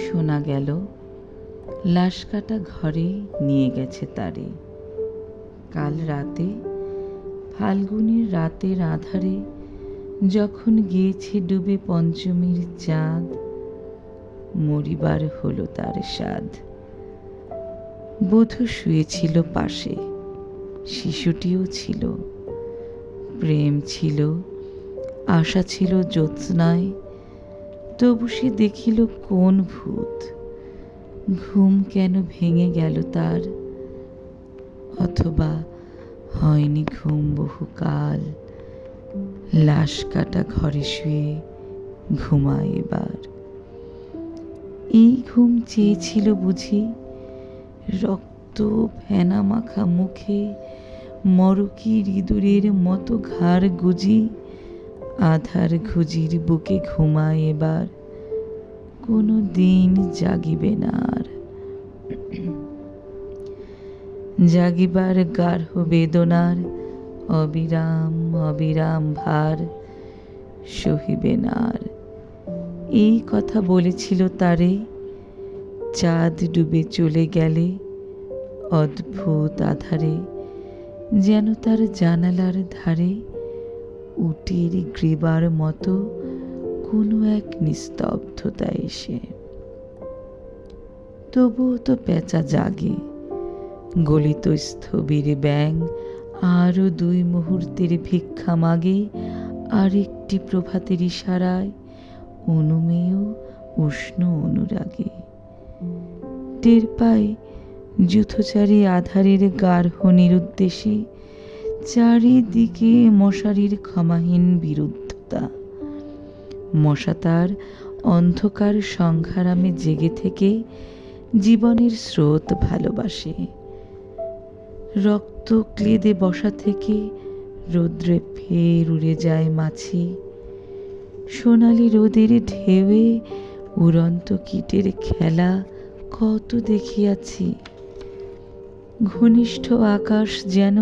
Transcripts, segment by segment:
শোনা গেল লাশ কাটা ঘরে নিয়ে গেছে তারে। কাল রাতে ফাল্গুনের রাতের আধারে যখন গিয়েছে ডুবে পঞ্চমীর চাঁদ, মরিবার হলো তার সাধ। বধূ শুয়েছিল পাশে, শিশুটিও ছিল। প্রেম ছিল, আশা ছিল জ্যোৎস্নায়, তবু সে দেখিল কোন ভূত। ঘুম কেন ভেঙে গেল তার, অথবা হয়নি ঘুম বহুকাল। লাশ কাটা ঘরে শুয়ে ঘুমায় এবার। এই ঘুম চেয়েছিল বুঝি, রক্ত ফেনা মাখা মুখে মরকির ইঁদুরের মতো ঘাড় গুজি। আধার ঘুজির বুকে ঘুমায় এবার, কোনো দিন জাগিবে না আর। জাগিবার গার্হ বেদনার অবিরাম অবিরাম ভার সহিবে না আর। এই কথা বলেছিল তারে চাঁদ ডুবে চলে গেলে অদ্ভুত আধারে, যেন তার জানালার ধারে উটির গ্রীবার মতো কোনো এক নিস্তব্ধতা এসে। তবুও তো পেঁচা জাগে, গলিত স্থবির ব্যাং আরও 2 মুহূর্তের ভিক্ষা মাগে। আরেকটি প্রভাতের ইশারায় অনুমেয় উষ্ণ অনুরাগে। টের পায় যুথচারী আধারের গার্হ নিরুদ্দেশে চারিদিকে মশারির ক্ষমাহীন বিরুদ্ধতা। মশা তার অন্ধকার সংঘারামে জেগে থেকে জীবনের স্রোত ভালোবাসে। রক্ত ক্লেদে বসা থেকে রৌদ্রে ফের উড়ে যায় মাছি। সোনালি রোদের ঢেউয়ে উড়ন্ত কীটের খেলা কত দেখিয়াছি। ঘনিষ্ঠ আকাশ যেন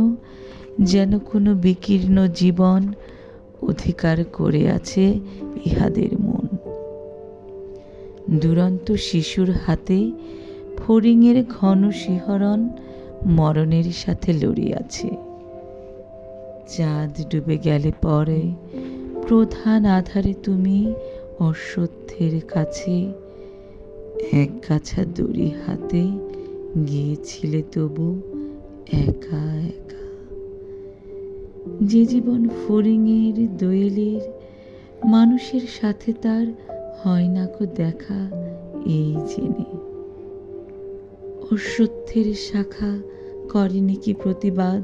যেন কোনো বিকীর্ণ জীবন অধিকার করে আছে ইহাদের মন। দুরন্ত শিশুর হাতে ফড়িংয়ের ঘন শিহরণ মরণের সাথে লড়িয়াছে। চাঁদ ডুবে গেলে পরে প্রধান আধারে তুমি অশ্বত্থের কাছে এক গাছা দড়ি হাতে গিয়েছিলে তবু একা একা। যে জীবন ফড়িংয়ের দোয়েলের, মানুষের সাথে তার হয় না কো দেখা এই জেনে। অশ্বত্থের শাখা করেনি কি প্রতিবাদ,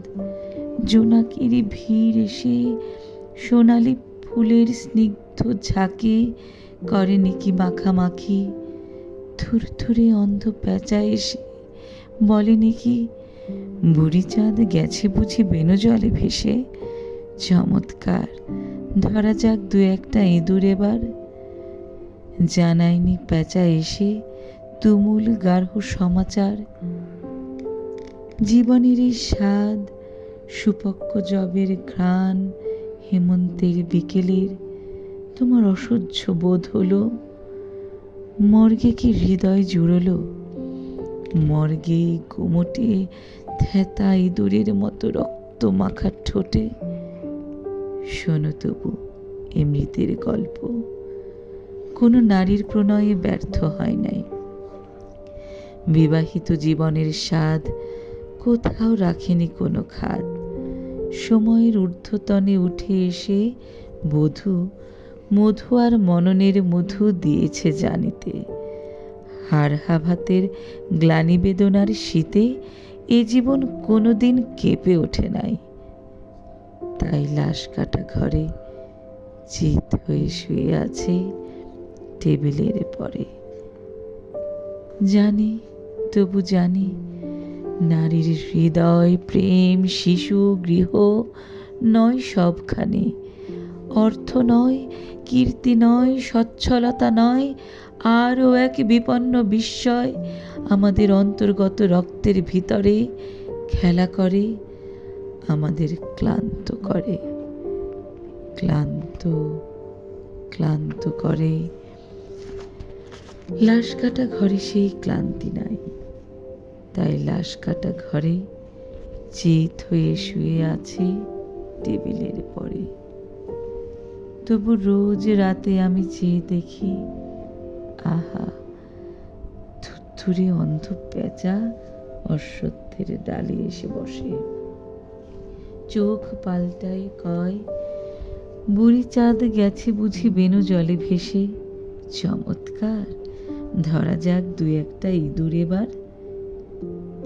জোনাকিরি ভিড় এসে সোনালি ফুলের স্নিগ্ধ ঝাঁকে করেনি কি মাখামাখি। থুরথুরে অন্ধ পেঁচা এসে বলেনি কি বুড়ি চাঁদ গেছে বুঝি বেনু জলে ভেসে। চমৎকার, ধরা যাক 2-1টা ইঁদুর এবার। জানায়নি পেঁচা এসে তুমুল গার্হ সমাচার। জীবনের এই স্বাদ, সুপক্ক জবের ঘ্রাণ হেমন্তের বিকেলের তোমার অসহ্য বোধ হলো। মর্গে কি হৃদয় জুড়ল, মর্গে গোমটে থেতা ইঁদুরের মতো রক্ত মাখা ঠোঁটে। শোনো তবু এ মৃতের গল্প, কোনো নারীর প্রণয়ে ব্যর্থ হয় নাই। বিবাহিত জীবনের স্বাদ কোথাও রাখেনি কোনো খাদ। সময়ের ঊর্ধ্বতনে উঠে এসে বধূ মধু আর মননের মধু দিয়েছে জানিতে। হাড়হাভাতের গ্লানি বেদনার শীতে এ জীবন কোনোদিন কেঁপে ওঠে নাই। তাই লাশ কাটা ঘরে চিত হয়ে শুয়ে আছে টেবিলের পরে। জানি, তবু জানি নারীর হৃদয়, প্রেম, শিশু, গৃহ নয় সবখানে। অর্থ নয়, কীর্তি নয়, সচ্ছলতা নয়, আরও এক বিপন্ন বিস্ময় আমাদের অন্তর্গত রক্তের ভিতরে খেলা করে, আমাদের ক্লান্ত করে, ক্লান্ত ক্লান্ত করে। লাশ কাটা ঘরে সেই ক্লান্তি নাই, তাই লাশ কাটা ঘরে চিত হয়ে শুয়ে আছে টেবিলের পরে। তবু রোজ রাতে আমি চেয়ে দেখি, আহা, থুরথুরে অন্ধ পেঁচা অশ্বত্থের ডালে এসে বসে, চোখ পাল্টায়, কয়, বুড়ি চাঁদ গেছে বুঝি বেনু জলে ভেসে, চমৎকার, ধরা যাক দু একটা ইঁদুর এবার।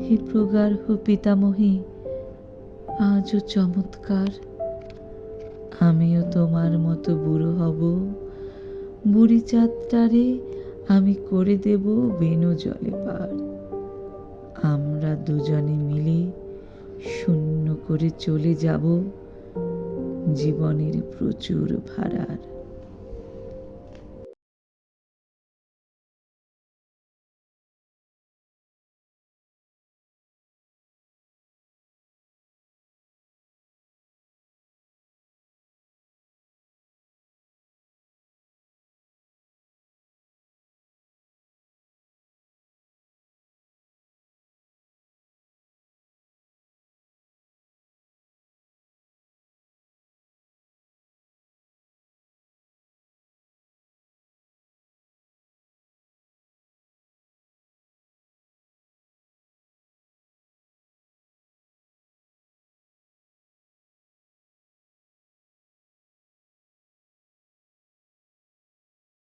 হে প্রগাঢ় পিতামহী, আজও চমৎকার, আমিও তোমার মতো বুড়ো হব, বুড়ি চাঁদটারে আমি করে দেব বেনু জলে পার। আমরা দুজনে মিলে শূন্য করে চলে যাব জীবনের প্রচুর ভাড়ার।